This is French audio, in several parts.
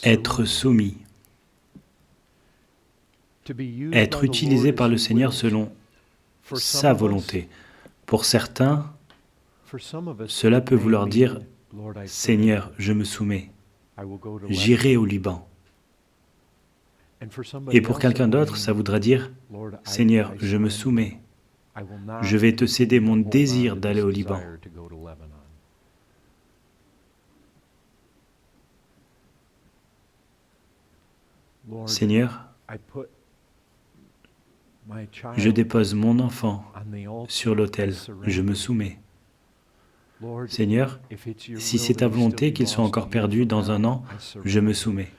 Être soumis, être utilisé par le Seigneur selon sa volonté. Pour certains, cela peut vouloir dire « Seigneur, je me soumets, j'irai au Liban ». Et pour quelqu'un d'autre, ça voudra dire « Seigneur, je me soumets, je vais te céder mon désir d'aller au Liban ». Seigneur, je dépose mon enfant sur l'autel, je me soumets. Seigneur, si c'est ta volonté qu'il soit encore perdu dans un an, je me soumets.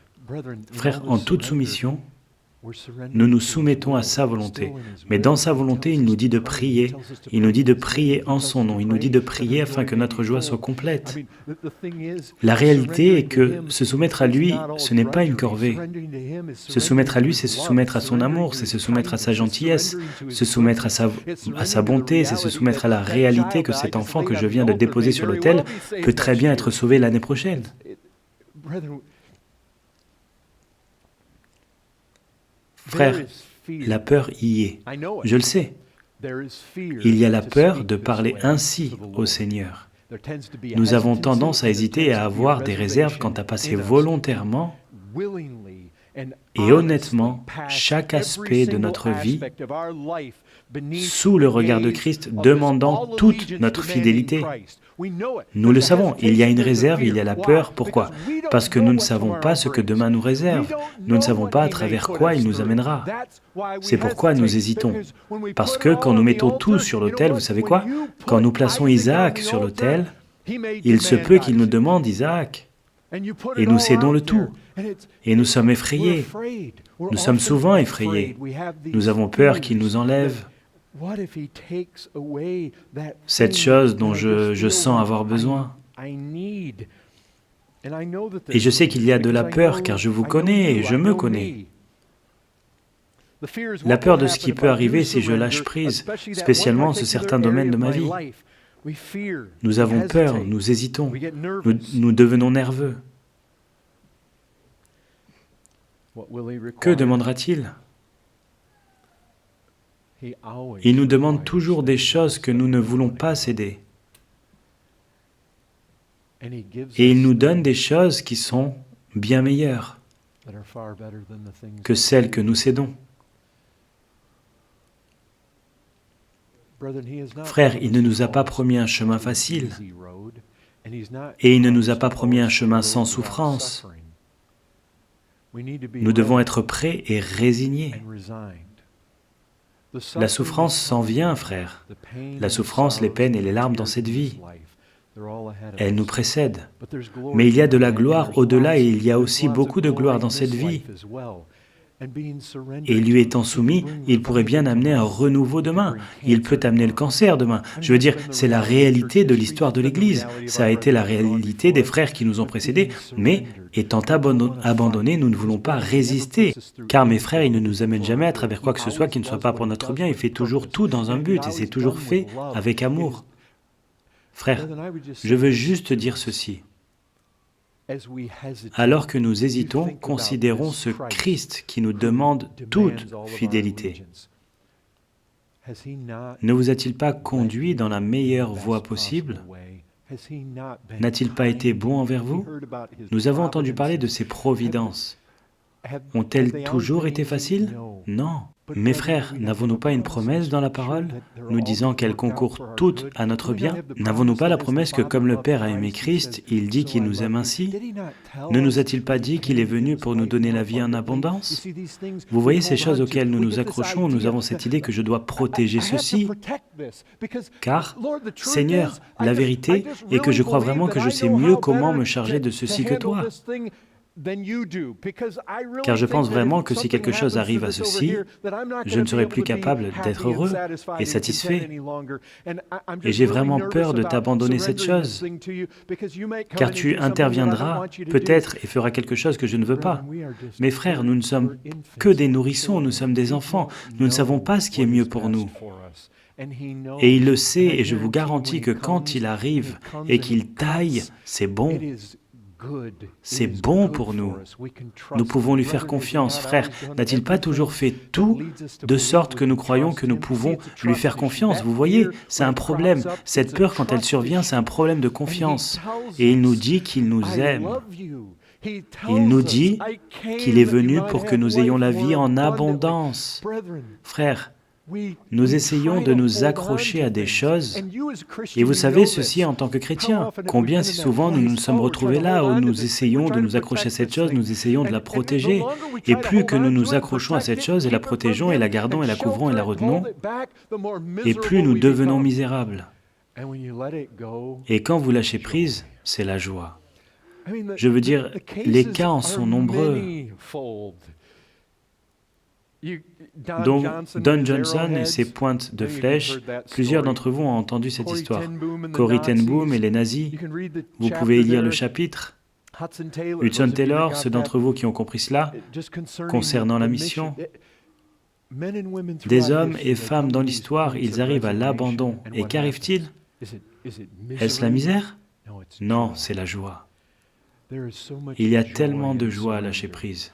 Frères, en toute soumission, nous nous soumettons à sa volonté. Mais dans sa volonté, il nous dit de prier. Il nous dit de prier en son nom. Il nous dit de prier afin que notre joie soit complète. La réalité est que se soumettre à lui, ce n'est pas une corvée. Se soumettre à lui, c'est se soumettre à son amour, c'est se soumettre à sa gentillesse, se soumettre à sa bonté, c'est se soumettre à la réalité que cet enfant que je viens de déposer sur l'autel peut très bien être sauvé l'année prochaine. Frère, la peur y est. Je le sais. Il y a la peur de parler ainsi au Seigneur. Nous avons tendance à hésiter et à avoir des réserves quant à passer volontairement et honnêtement chaque aspect de notre vie sous le regard de Christ, demandant toute notre fidélité. Nous le savons, il y a une réserve, il y a la peur. Pourquoi? Parce que nous ne savons pas ce que demain nous réserve. Nous ne savons pas à travers quoi il nous amènera. C'est pourquoi nous hésitons. Parce que quand nous mettons tout sur l'autel, vous savez quoi? Quand nous plaçons Isaac sur l'autel, il se peut qu'il nous demande Isaac. Et nous cédons le tout. Et nous sommes effrayés. Nous sommes souvent effrayés. Nous avons peur qu'il nous enlève cette chose dont je sens avoir besoin. Et je sais qu'il y a de la peur, car je vous connais et je me connais. La peur de ce qui peut arriver si je lâche prise, spécialement sur certains domaines de ma vie. Nous avons peur, nous hésitons, nous devenons nerveux. Que demandera-t-il? Il nous demande toujours des choses que nous ne voulons pas céder. Et il nous donne des choses qui sont bien meilleures que celles que nous cédons. Frère, il ne nous a pas promis un chemin facile, et il ne nous a pas promis un chemin sans souffrance. Nous devons être prêts et résignés. La souffrance s'en vient, frère. La souffrance, les peines et les larmes dans cette vie. Elles nous précèdent. Mais il y a de la gloire au-delà et il y a aussi beaucoup de gloire dans cette vie. Et lui étant soumis, il pourrait bien amener un renouveau demain. Il peut amener le cancer demain. Je veux dire, c'est la réalité de l'histoire de l'Église. Ça a été la réalité des frères qui nous ont précédés. Mais, étant abandonnés, nous ne voulons pas résister. Car mes frères, il ne nous amène jamais à travers quoi que ce soit qui ne soit pas pour notre bien. Il fait toujours tout dans un but et c'est toujours fait avec amour. Frère, je veux juste dire ceci. Alors que nous hésitons, considérons ce Christ qui nous demande toute fidélité. Ne vous a-t-il pas conduit dans la meilleure voie possible? N'a-t-il pas été bon envers vous? Nous avons entendu parler de ses providences. Ont-elles toujours été faciles? Non. Mes frères, n'avons-nous pas une promesse dans la parole, nous disant qu'elle concourt toutes à notre bien? N'avons-nous pas la promesse que comme le Père a aimé Christ, il dit qu'il nous aime ainsi? Ne nous a-t-il pas dit qu'il est venu pour nous donner la vie en abondance? Vous voyez ces choses auxquelles nous nous accrochons, nous avons cette idée que je dois protéger ceci. Car, Seigneur, la vérité est que je crois vraiment que je sais mieux comment me charger de ceci que toi. Car je pense vraiment que si quelque chose arrive à ceci, je ne serai plus capable d'être heureux et satisfait. Et j'ai vraiment peur de t'abandonner cette chose, car tu interviendras peut-être et feras quelque chose que je ne veux pas. Mes frères, nous ne sommes que des nourrissons, nous sommes des enfants, nous ne savons pas ce qui est mieux pour nous. Et il le sait, et je vous garantis que quand il arrive et qu'il taille, c'est bon. C'est bon pour nous. Nous pouvons lui faire confiance. Frère, n'a-t-il pas toujours fait tout de sorte que nous croyons que nous pouvons lui faire confiance? Vous voyez, c'est un problème. Cette peur, quand elle survient, c'est un problème de confiance. Et il nous dit qu'il nous aime. Il nous dit qu'il est venu pour que nous ayons la vie en abondance. Frères, nous essayons de nous accrocher à des choses, et vous savez ceci en tant que chrétiens, combien si souvent nous nous sommes retrouvés là où nous essayons de nous accrocher à cette chose, nous essayons de la protéger, et plus que nous nous accrochons à cette chose et la protégeons et la gardons et la couvrons et la retenons, et plus nous devenons misérables. Et quand vous lâchez prise, c'est la joie. Je veux dire, les cas en sont nombreux. Donc, Don Johnson et ses pointes de flèche, plusieurs d'entre vous ont entendu cette histoire. Corrie ten Boom et les nazis, vous pouvez y lire le chapitre. Hudson Taylor, ceux d'entre vous qui ont compris cela, concernant la mission. Des hommes et femmes dans l'histoire, ils arrivent à l'abandon. Et qu'arrive-t-il? Est-ce la misère? Non, c'est la joie. Il y a tellement de joie à lâcher prise.